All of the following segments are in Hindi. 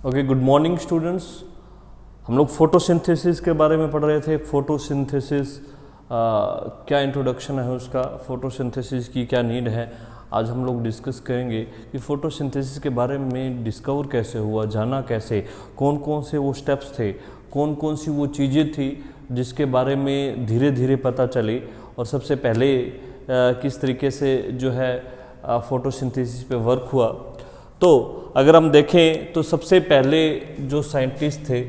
Okay, good morning students. हम लोग फोटोसिंथेसिस के बारे में पढ़ रहे थे। फोटोसिंथेसिस क्या इंट्रोडक्शन है उसका, फोटोसिंथेसिस की क्या नीड है, आज हम लोग डिस्कस करेंगे कि फोटोसिंथेसिस के बारे में डिस्कवर कैसे हुआ, जाना कैसे, कौन कौन से वो स्टेप्स थे, कौन कौन सी वो चीज़ें थी जिसके बारे में धीरे धीरे पता चली, और सबसे पहले किस तरीके से जो है फोटोसिंथेसिस पे वर्क हुआ। तो अगर हम देखें तो सबसे पहले जो साइंटिस्ट थे,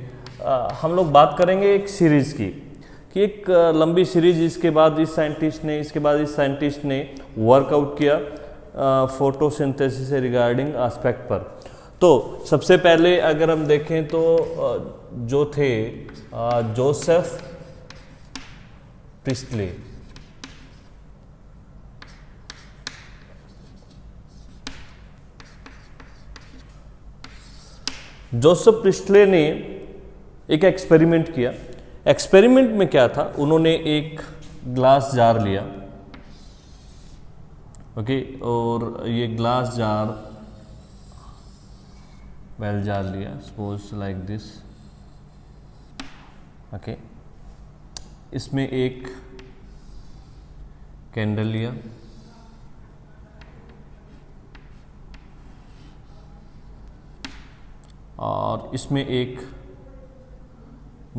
हम लोग बात करेंगे एक सीरीज़ की, कि एक लंबी सीरीज, इसके बाद इस साइंटिस्ट ने, इसके बाद इस साइंटिस्ट ने वर्कआउट किया फोटोसिंथेसिस से रिगार्डिंग एस्पेक्ट पर। तो सबसे पहले अगर हम देखें तो जो थे जोसेफ प्रिस्टले। जोसेफ प्रिस्टले ने एक एक्सपेरिमेंट किया। एक्सपेरिमेंट में क्या था, उन्होंने एक ग्लास जार लिया, ओके, और ये ग्लास जार, वेल जार लिया, सपोज लाइक दिस, ओके। इसमें एक कैंडल लिया, और इसमें एक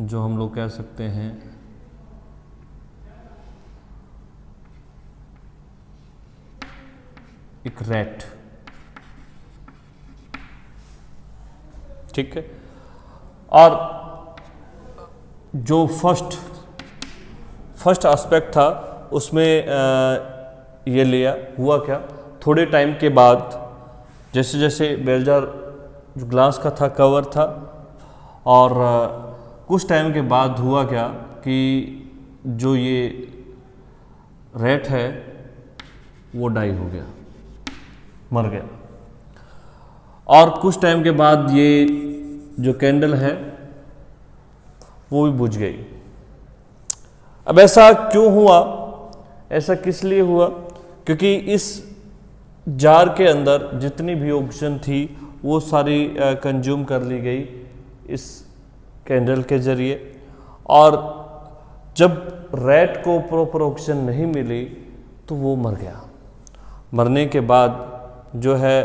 जो हम लोग कह सकते हैं एक रैट, ठीक है। और जो फर्स्ट एस्पेक्ट था उसमें ये लिया। हुआ क्या, थोड़े टाइम के बाद जैसे जैसे बेलजार जो ग्लास का था, कवर था, और कुछ टाइम के बाद हुआ क्या कि जो ये रैट है वो डाई हो गया, मर गया। और कुछ टाइम के बाद ये जो कैंडल है वो भी बुझ गई। अब ऐसा क्यों हुआ, ऐसा किस लिए हुआ? क्योंकि इस जार के अंदर जितनी भी ऑक्सीजन थी वो सारी कंज्यूम कर ली गई इस कैंडल के ज़रिए, और जब रैट को प्रॉपर ऑक्सीजन नहीं मिली तो वो मर गया। मरने के बाद जो है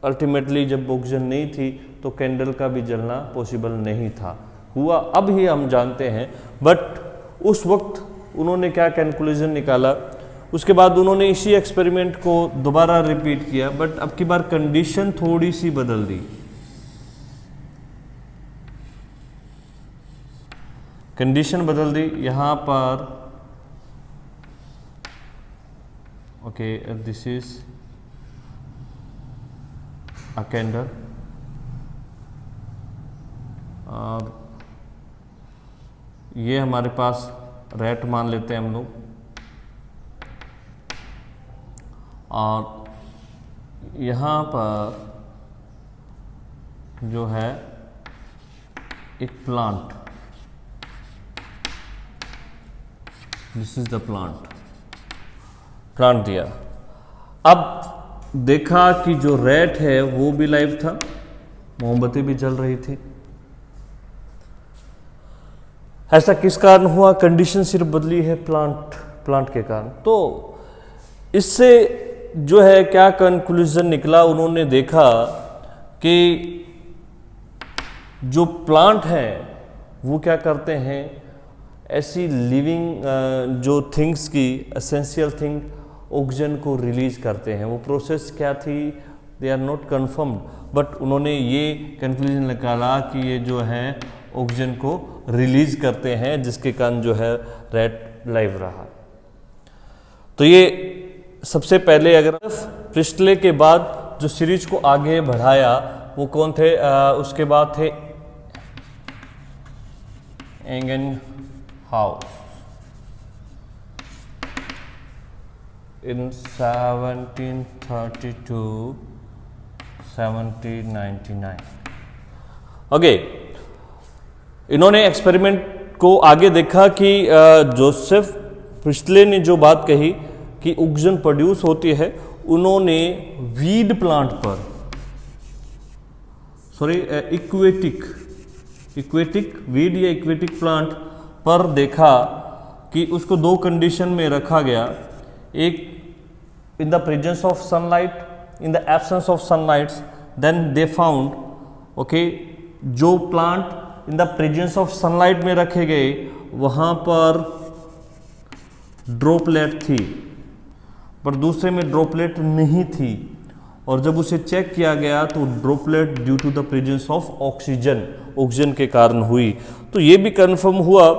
अल्टीमेटली जब ऑक्सीजन नहीं थी तो कैंडल का भी जलना पॉसिबल नहीं था। हुआ अब ही हम जानते हैं, बट उस वक्त उन्होंने क्या कंक्लूजन निकाला, उसके बाद उन्होंने इसी एक्सपेरिमेंट को दोबारा रिपीट किया, बट अब की बार कंडीशन थोड़ी सी बदल दी। कंडीशन बदल दी यहाँ पर, okay, this is a candle, और ये हमारे पास रैट मान लेते हैं हम लोग, और यहाँ पर जो है एक plant, this is the plant दिया। अब देखा कि जो रैट है वो भी लाइव था, मोमबत्ती भी जल रही थी। ऐसा किस कारण हुआ? कंडीशन सिर्फ बदली है प्लांट के कारण। तो इससे जो है क्या कंक्लूजन निकला, उन्होंने देखा कि जो प्लांट है वो क्या करते हैं, ऐसी लिविंग जो थिंग्स की एसेंशियल थिंग ऑक्सीजन को रिलीज करते हैं। वो प्रोसेस क्या थी, they are not confirmed, but उन्होंने ये कंक्लूजन निकाला कि ये जो है ऑक्सीजन को रिलीज करते हैं, जिसके कारण जो है रैट लाइव रहा। तो ये सबसे पहले, अगर प्रिस्टले के बाद जो सीरीज को आगे बढ़ाया वो कौन थे? उसके बाद थे एंगनहाउस इन 1732 1799। ओके, इन्होंने एक्सपेरिमेंट को आगे देखा कि जोसेफ प्रिस्टले ने जो बात कही कि ऑक्सीजन प्रोड्यूस होती है, उन्होंने वीड प्लांट पर सॉरी इक्वेटिक वीड या इक्वेटिक प्लांट पर देखा कि उसको दो कंडीशन में रखा गया, एक in the presence of sunlight, in the absence of sunlight, then they found okay जो plant in the presence of sunlight में रखे गए वहाँ पर ड्रॉपलेट थी, पर दूसरे में ड्रॉपलेट नहीं थी, और जब उसे चेक किया गया तो droplet due to the presence of oxygen के कारण हुई। तो ये भी कंफर्म हुआ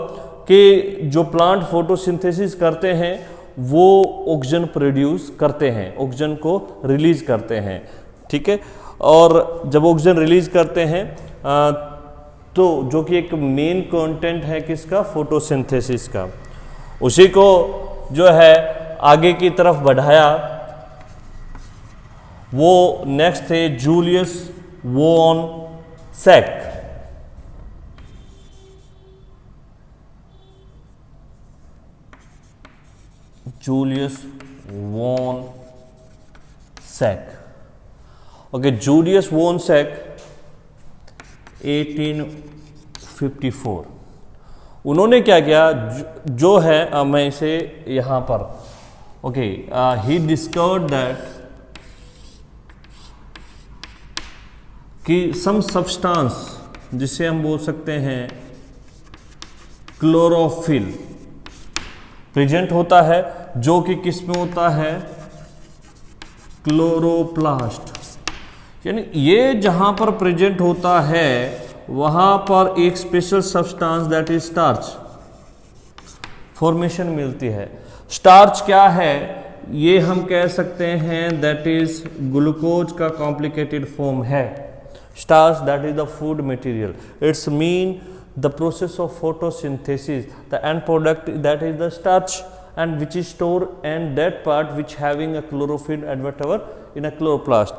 कि जो प्लांट फोटोसिंथेसिस करते हैं वो ऑक्सीजन प्रोड्यूस करते हैं, ऑक्सीजन को रिलीज करते हैं, ठीक है। और जब ऑक्सीजन रिलीज करते हैं तो जो कि एक मेन कंटेंट है किसका, फोटोसिंथेसिस का, उसी को जो है आगे की तरफ बढ़ाया। वो नेक्स्ट थे Julius von Sachs. Julius von Sachs, okay, Julius von Sachs 1854। उन्होंने क्या किया, जो है मैं इसे यहाँ पर ओके, ही डिस्कवर्ड दैट कि सम सब्सटेंस जिसे हम बोल सकते हैं क्लोरोफिल प्रेजेंट होता है, जो कि किस में होता है, क्लोरोप्लास्ट। यानी ये जहां पर प्रेजेंट होता है वहां पर एक special substance that is starch formation मिलती है। स्टार्च क्या है, ये हम कह सकते हैं दैट इज ग्लूकोज का कॉम्प्लिकेटेड फॉर्म है। Starch that is the food material, it's mean the process of photosynthesis, the end product that is the starch and which is stored and that part which having a chlorophyll and whatever in a chloroplast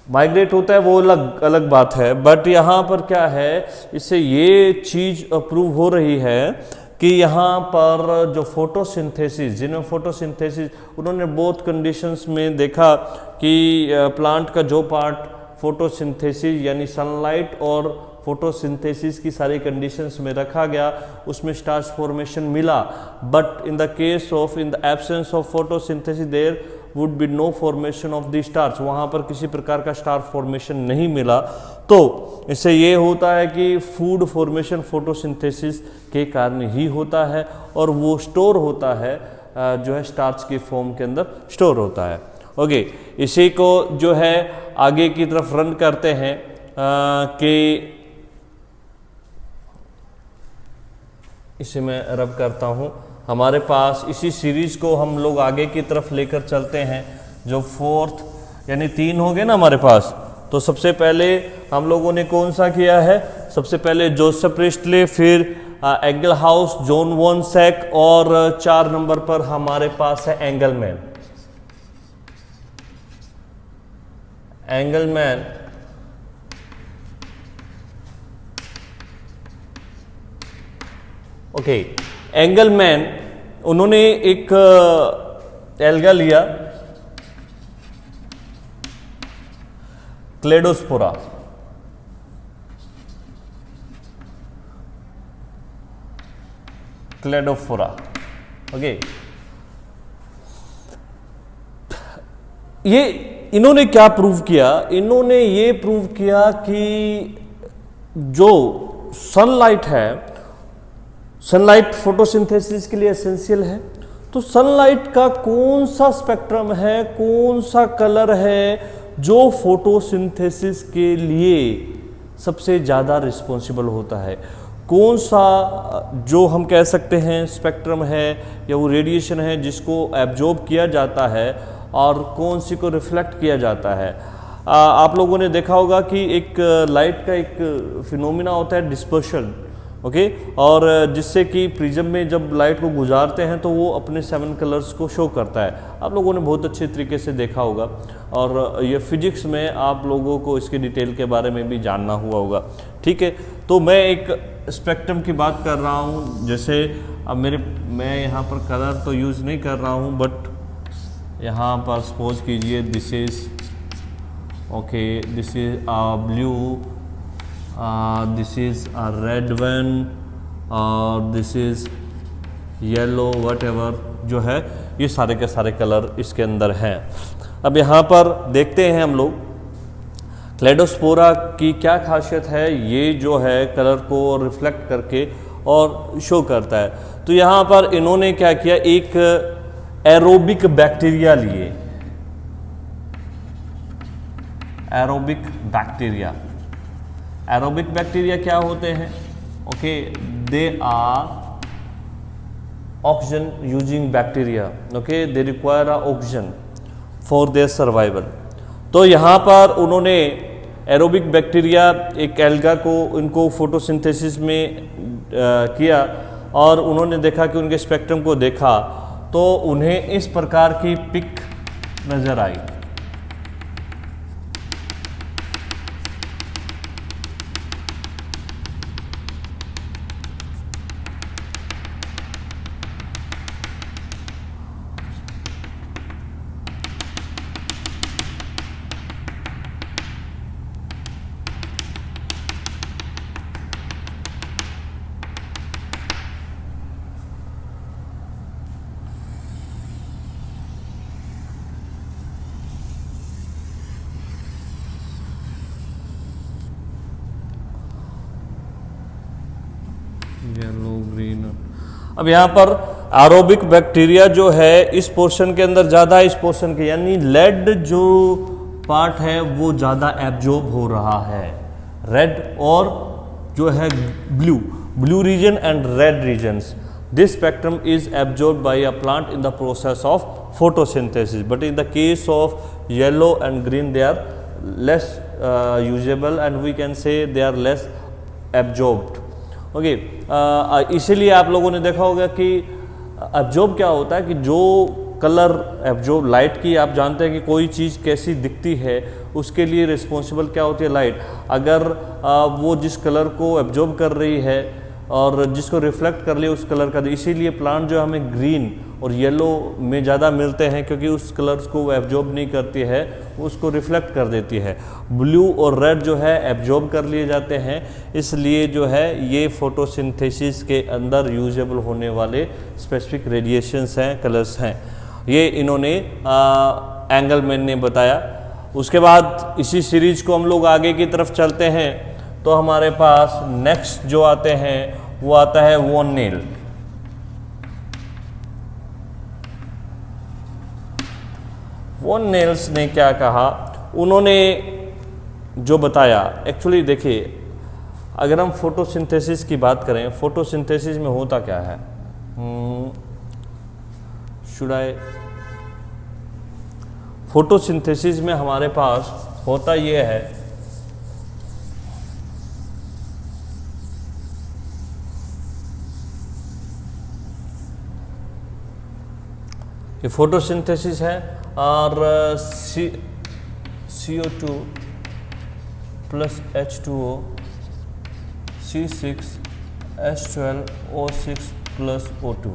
migrate होता है, वो अलग बात है। बट यहाँ पर क्या है, इससे ये चीज़ अप्रूव हो रही है कि यहाँ पर जो फोटोसिंथेसिस, जिन्हें फोटोसिंथेसिस उन्होंने बहुत कंडीशंस में देखा कि प्लांट का जो पार्ट फोटोसिंथेसिस यानी सनलाइट और फोटोसिंथेसिस की सारी कंडीशंस में रखा गया, उसमें स्टार्च फॉर्मेशन मिला। But in the case of in the absence of photosynthesis there would be no formation of the starch, वहाँ पर किसी प्रकार का स्टार्च फॉर्मेशन नहीं मिला। तो इससे ये होता है कि फूड फॉर्मेशन फोटोसिंथेसिस के कारण ही होता है और वो स्टोर होता है जो है स्टार्च के फॉर्म के अंदर स्टोर होता है। ओके, इसी को जो है आगे की तरफ रन करते हैं कि इसे मैं रब करता हूँ। हमारे पास इसी सीरीज़ को हम लोग आगे की तरफ लेकर चलते हैं, जो फोर्थ यानी 3 हो गए ना हमारे पास। तो सबसे पहले हम लोगों ने कौन सा किया है, सबसे पहले जोसेफ प्रिस्टले, फिर एंगलहाउस, जॉन वॉन सैक और 4 नंबर पर हमारे पास है एंगलमैन। एंगलमैन ओके, एंगलमैन उन्होंने एक एल्गा लिया, क्लेडोस्पोरा, ओके। ये इन्होंने क्या प्रूव किया, इन्होंने ये प्रूव किया कि जो सनलाइट है, सनलाइट फोटोसिंथेसिस के लिए एसेंशियल है, तो सनलाइट का कौन सा स्पेक्ट्रम है, कौन सा कलर है जो फोटोसिंथेसिस के लिए सबसे ज़्यादा रिस्पॉन्सिबल होता है, कौन सा जो हम कह सकते हैं स्पेक्ट्रम है या वो रेडिएशन है जिसको एब्जॉर्ब किया जाता है और कौन सी को रिफ्लेक्ट किया जाता है। आप लोगों ने देखा होगा कि एक लाइट का एक फिनोमिना होता है डिस्पर्शन, ओके, और जिससे कि प्रिज्म में जब लाइट को गुजारते हैं तो वो अपने 7 कलर्स को शो करता है। आप लोगों ने बहुत अच्छे तरीके से देखा होगा और ये फिजिक्स में आप लोगों को इसके डिटेल के बारे में भी जानना हुआ होगा, ठीक है। तो मैं एक स्पेक्ट्रम की बात कर रहा हूँ, जैसे अब मैं यहाँ पर कलर तो यूज़ नहीं कर रहा हूँ, बट यहाँ पर सपोज कीजिए this is okay, this is blue this is a red one और this is yellow, whatever जो है, ये सारे के सारे कलर इसके अंदर हैं। अब यहाँ पर देखते हैं हम लोग क्लेडोस्पोरा की क्या खासियत है। ये जो है कलर को रिफ्लेक्ट करके और शो करता है। तो यहाँ पर इन्होंने क्या किया, एक एरोबिक बैक्टीरिया लिए, एरोबिक बैक्टीरिया। एरोबिक बैक्टीरिया क्या होते हैं? Okay, they are oxygen using bacteria. Okay, they require oxygen for their survival. तो यहाँ पर उन्होंने एरोबिक बैक्टीरिया, एक एल्गा को, इनको फोटोसिंथेसिस में किया और उन्होंने देखा कि उनके स्पेक्ट्रम को देखा तो उन्हें इस प्रकार की पिक नजर आई। Yellow green. अब यहाँ पर एरोबिक बैक्टीरिया जो है इस पोर्शन के अंदर ज़्यादा, इस पोर्शन के, यानी लेड जो पार्ट है वो ज़्यादा एब्जॉर्ब हो रहा है। रेड और जो है blue region and red regions, this spectrum is absorb by a plant in the process of photosynthesis, but in the case of yellow and green they are less usable and we can say they are less absorbed. Okay, इसीलिए आप लोगों ने देखा होगा कि एब्जॉर्ब क्या होता है कि जो कलर एब्जॉर्ब लाइट की, आप जानते हैं कि कोई चीज़ कैसी दिखती है उसके लिए रिस्पॉन्सिबल क्या होती है, लाइट। अगर वो जिस कलर को एब्जॉर्ब कर रही है और जिसको रिफ्लेक्ट कर लिया उस कलर का, इसीलिए प्लांट जो हमें ग्रीन और येलो में ज़्यादा मिलते हैं क्योंकि उस कलर्स को वो एब्जॉर्ब नहीं करती है, उसको रिफ्लेक्ट कर देती है। ब्लू और रेड जो है एब्जॉर्ब कर लिए जाते हैं, इसलिए जो है ये फोटोसिंथेसिस के अंदर यूजेबल होने वाले स्पेसिफिक रेडिएशंस हैं, कलर्स हैं। ये इन्होंने एंगलमैन ने बताया। उसके बाद इसी सीरीज को हम लोग आगे की तरफ चलते हैं तो हमारे पास नेक्स्ट जो आते हैं वो आता है वॉन नेल। वॉन नेल्स ने क्या कहा, उन्होंने जो बताया, एक्चुअली देखिए अगर हम फोटोसिंथेसिस की बात करें, फोटोसिंथेसिस में होता क्या है, फोटोसिंथेसिस में हमारे पास होता ये है कि फोटोसिंथेसिस है और CO2 plus H2O C6H12O6 plus O2।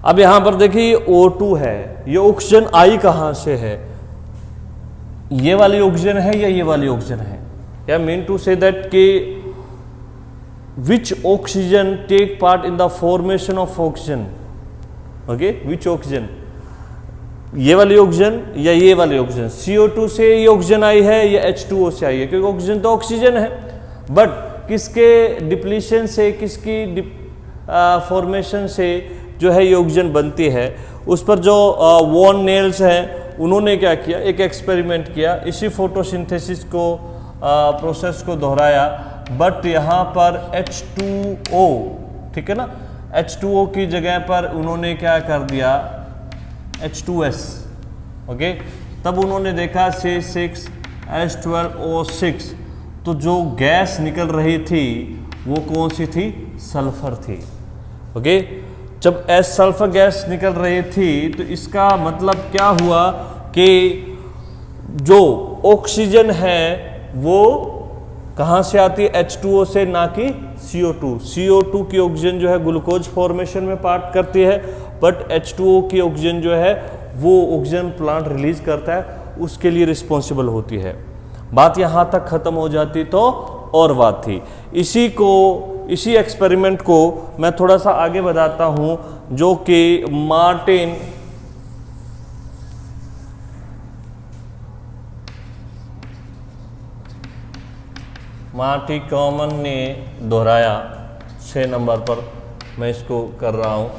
अब यहां पर देखिए O2 है, ये ऑक्सीजन आई कहां से है, ये वाली ऑक्सीजन है या ये वाली ऑक्सीजन है, या मीन टू से दैट कि which oxygen take part in the formation of oxygen. Okay, which oxygen, ये वाली ऑक्सीजन या ये वाली ऑक्सीजन, CO2 से ये ऑक्सीजन आई है या H2O से आई है, क्योंकि ऑक्सीजन तो ऑक्सीजन है, बट किसके डिप्लीशन से, किसकी फॉर्मेशन से जो है ये ऑक्सीजन बनती है, उस पर जो वॉन नेल्स हैं उन्होंने क्या किया, एक एक्सपेरिमेंट किया, इसी फोटोसिंथेसिस को प्रोसेस को दोहराया, बट यहाँ पर H2O, ठीक है ना, H2O की जगह पर उन्होंने क्या कर दिया, H2S। ओके, तब उन्होंने देखा C6H12O6, तो जो गैस निकल रही थी वो कौन सी थी, सल्फर थी। ओके, जब सल्फर गैस निकल रही थी तो इसका मतलब क्या हुआ कि जो ऑक्सीजन है वो कहाँ से आती है, H2O से, ना कि CO2। CO2 की ऑक्सीजन जो है ग्लूकोज फॉर्मेशन में पार्ट करती है, बट H2O की ऑक्सीजन जो है वो ऑक्सीजन प्लांट रिलीज करता है, उसके लिए रिस्पॉन्सिबल होती है। बात यहाँ तक खत्म हो जाती तो और बात थी। इसी एक्सपेरिमेंट को मैं थोड़ा सा आगे बताता हूँ, जो कि मार्टी कॉमन ने दोहराया। 6 नंबर पर मैं इसको कर रहा हूँ।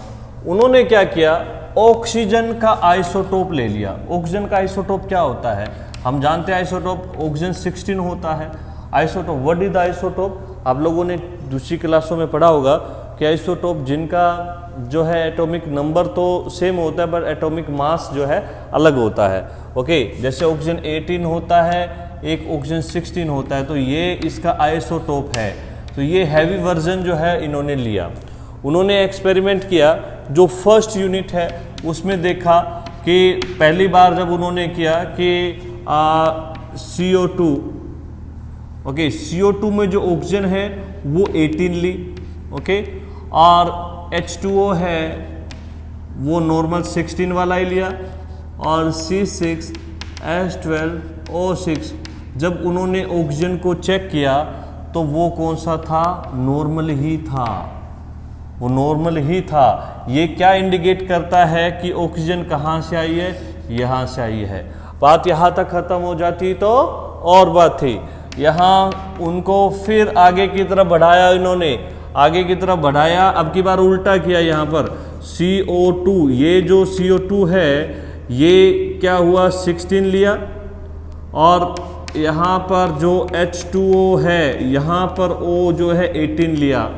उन्होंने क्या किया, ऑक्सीजन का आइसोटोप ले लिया। ऑक्सीजन का आइसोटोप क्या होता है, हम जानते हैं आइसोटोप ऑक्सीजन 16 होता है। Isotope, what is the isotope, आप लोगों ने दूसरी क्लासों में पढ़ा होगा कि आइसोटोप जिनका जो है एटॉमिक नंबर तो सेम होता है पर एटॉमिक मास जो है अलग होता है। ओके, जैसे ऑक्सीजन 18 होता है, एक ऑक्सीजन 16 होता है, तो ये इसका आइसोटोप है। तो ये हैवी वर्जन जो है इन्होंने लिया। उन्होंने एक्सपेरिमेंट किया, जो फर्स्ट यूनिट है उसमें देखा कि पहली बार जब उन्होंने किया कि CO2, ओके, CO2 में जो ऑक्सीजन है वो 18 ली, ओके, और H2O है वो नॉर्मल 16 वाला ही लिया, और C6H12O6 जब उन्होंने ऑक्सीजन को चेक किया तो वो कौन सा था, नॉर्मल ही था, वो नॉर्मल ही था। ये क्या इंडिकेट करता है कि ऑक्सीजन कहाँ से आई है, यहाँ से आई है। बात यहाँ तक खत्म हो जाती तो और बात थी। यहाँ उनको फिर आगे की तरफ बढ़ाया, इन्होंने आगे की तरफ बढ़ाया, अब की बार उल्टा किया। यहाँ पर CO2, ये जो CO2 है ये क्या हुआ, 16 लिया, और यहाँ पर जो H2O है यहाँ पर O जो है 18 लिया,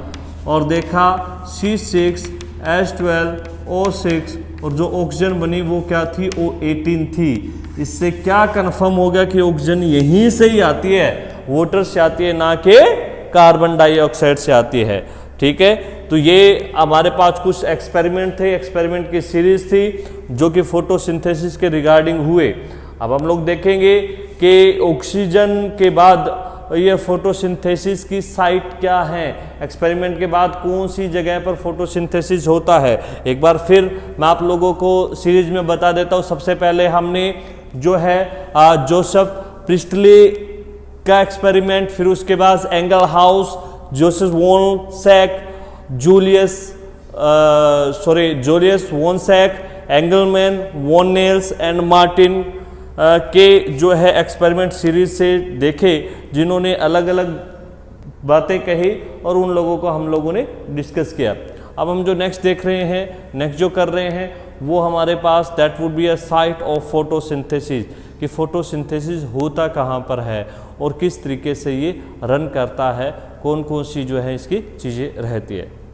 और देखा C6H12O6, और जो ऑक्सीजन बनी वो क्या थी, O18 थी। इससे क्या कंफर्म हो गया कि ऑक्सीजन यहीं से ही आती है, वाटर से आती है, ना कि कार्बन डाइऑक्साइड से आती है। ठीक है, तो ये हमारे पास कुछ एक्सपेरिमेंट थे, एक्सपेरिमेंट की सीरीज थी जो कि फोटोसिंथेसिस के रिगार्डिंग हुए। अब हम लोग देखेंगे कि ऑक्सीजन के बाद ये फोटोसिंथेसिस की साइट क्या है, एक्सपेरिमेंट के बाद कौन सी जगह पर फोटोसिंथेसिस होता है। एक बार फिर मैं आप लोगों को सीरीज में बता देता हूँ। सबसे पहले हमने जो है जोसेफ प्रिस्टली का एक्सपेरिमेंट, फिर उसके बाद Ingenhousz, Joseph von Sachs, Julius von Sachs, Engelmann, वॉनेल्स एंड मार्टिन के जो है एक्सपेरिमेंट सीरीज से देखे, जिन्होंने अलग अलग बातें कही और उन लोगों को हम लोगों ने डिस्कस किया। अब हम जो नेक्स्ट देख रहे हैं, नेक्स्ट जो कर रहे हैं वो हमारे पास that would be a site of photosynthesis, कि फोटोसिंथेसिस होता कहाँ पर है और किस तरीके से ये रन करता है, कौन कौन सी जो है इसकी चीज़ें रहती है।